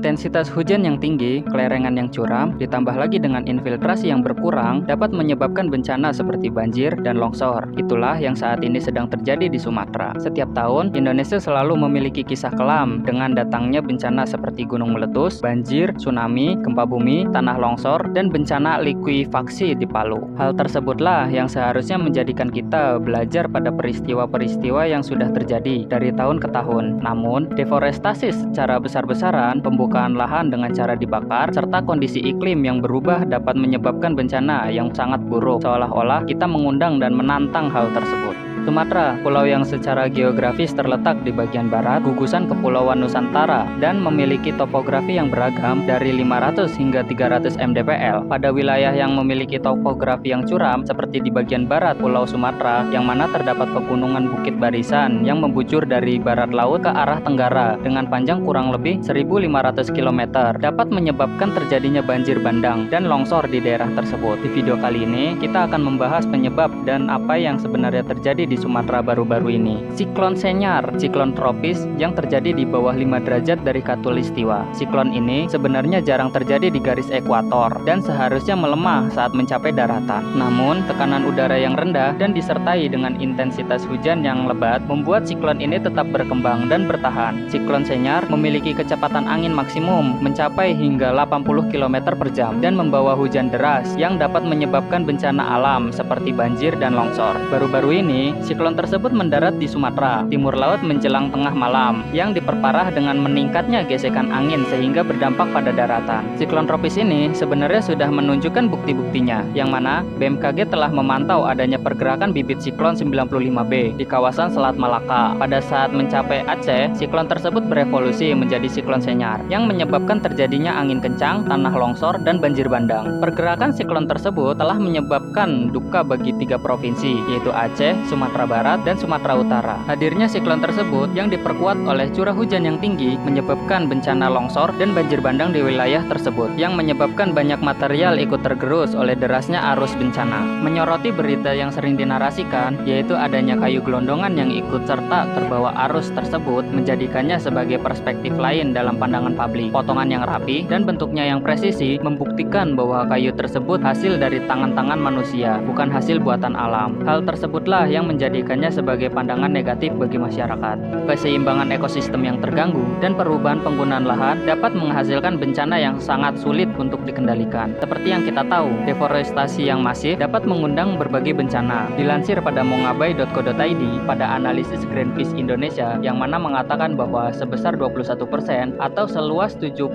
Intensitas hujan yang tinggi, kelerengan yang curam, ditambah lagi dengan infiltrasi yang berkurang, dapat menyebabkan bencana seperti banjir dan longsor. Itulah yang saat ini sedang terjadi di Sumatera. Setiap tahun, Indonesia selalu memiliki kisah kelam dengan datangnya bencana seperti gunung meletus, banjir, tsunami, gempa bumi, tanah longsor, dan bencana likuifaksi di Palu. Hal tersebutlah yang seharusnya menjadikan kita belajar pada peristiwa-peristiwa yang sudah terjadi dari tahun ke tahun. Namun, deforestasi secara besar-besaran, pembukaan lahan dengan cara dibakar, serta kondisi iklim yang berubah dapat menyebabkan bencana yang sangat buruk, seolah-olah kita mengundang dan menantang hal tersebut. Sumatera, pulau yang secara geografis terletak di bagian barat, gugusan Kepulauan Nusantara, dan memiliki topografi yang beragam dari 500 hingga 300 mdpl. Pada wilayah yang memiliki topografi yang curam, seperti di bagian barat Pulau Sumatera, yang mana terdapat pegunungan Bukit Barisan yang membujur dari barat laut ke arah tenggara dengan panjang kurang lebih 1.500 km, dapat menyebabkan terjadinya banjir bandang dan longsor di daerah tersebut. Di video kali ini, kita akan membahas penyebab dan apa yang sebenarnya terjadi di Sumatera baru-baru ini. Siklon Senyar, siklon tropis yang terjadi di bawah 5 derajat dari Khatulistiwa. Siklon ini sebenarnya jarang terjadi di garis ekuator dan seharusnya melemah saat mencapai daratan. Namun, tekanan udara yang rendah dan disertai dengan intensitas hujan yang lebat membuat siklon ini tetap berkembang dan bertahan. Siklon Senyar memiliki kecepatan angin maksimum mencapai hingga 80 km per jam dan membawa hujan deras yang dapat menyebabkan bencana alam seperti banjir dan longsor. Baru-baru ini, siklon tersebut mendarat di Sumatera, timur laut menjelang tengah malam, yang diperparah dengan meningkatnya gesekan angin sehingga berdampak pada daratan. Siklon tropis ini sebenarnya sudah menunjukkan bukti-buktinya, yang mana BMKG telah memantau adanya pergerakan bibit siklon 95B di kawasan Selat Malaka. Pada saat mencapai Aceh, siklon tersebut berevolusi menjadi siklon Senyar, yang menyebabkan terjadinya angin kencang, tanah longsor, dan banjir bandang. Pergerakan siklon tersebut telah menyebabkan duka bagi 3 provinsi, yaitu Aceh, Sumatera Barat, dan Sumatera Utara. Hadirnya siklon tersebut yang diperkuat oleh curah hujan yang tinggi menyebabkan bencana longsor dan banjir bandang di wilayah tersebut, yang menyebabkan banyak material ikut tergerus oleh derasnya arus bencana. Menyoroti berita yang sering dinarasikan, yaitu adanya kayu gelondongan yang ikut serta terbawa arus tersebut, menjadikannya sebagai perspektif lain dalam pandangan publik. Potongan yang rapi dan bentuknya yang presisi membuktikan bahwa kayu tersebut hasil dari tangan-tangan manusia, bukan hasil buatan alam. Hal tersebutlah yang menjadikannya sebagai pandangan negatif bagi masyarakat. Keseimbangan ekosistem yang terganggu dan perubahan penggunaan lahan dapat menghasilkan bencana yang sangat sulit untuk dikendalikan. Seperti yang kita tahu, deforestasi yang masif dapat mengundang berbagai bencana. Dilansir pada mongabai.co.id pada analisis Greenpeace Indonesia, yang mana mengatakan bahwa sebesar 21% atau seluas 70.000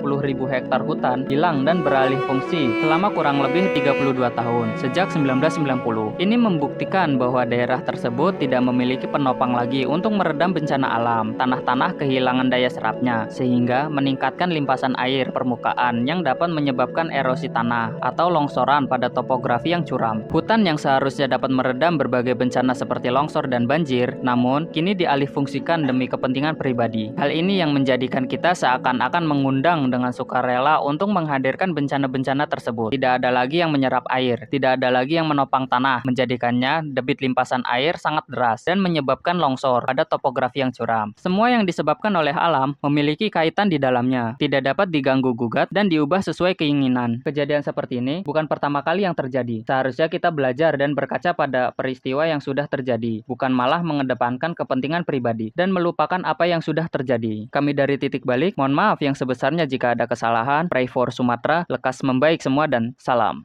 hektar hutan hilang dan beralih fungsi selama kurang lebih 32 tahun sejak 1990. Ini membuktikan bahwa daerah tersebut tidak memiliki penopang lagi untuk meredam bencana alam. Tanah-tanah kehilangan daya serapnya, sehingga meningkatkan limpasan air permukaan yang dapat menyebabkan erosi tanah atau longsoran pada topografi yang curam. Hutan yang seharusnya dapat meredam berbagai bencana seperti longsor dan banjir, namun kini dialihfungsikan demi kepentingan pribadi. Hal ini yang menjadikan kita seakan-akan mengundang dengan sukarela untuk menghadirkan bencana-bencana tersebut. Tidak ada lagi yang menyerap air, tidak ada lagi yang menopang tanah, menjadikannya debit limpasan air sangat deras dan menyebabkan longsor pada topografi yang curam. Semua yang disebabkan oleh alam memiliki kaitan di dalamnya, tidak dapat diganggu-gugat dan diubah sesuai keinginan. Kejadian seperti ini bukan pertama kali yang terjadi. Seharusnya kita belajar dan berkaca pada peristiwa yang sudah terjadi, bukan malah mengedepankan kepentingan pribadi dan melupakan apa yang sudah terjadi. Kami dari Titik Balik, mohon maaf yang sebesarnya jika ada kesalahan. Pray for Sumatera, lekas membaik semua dan salam.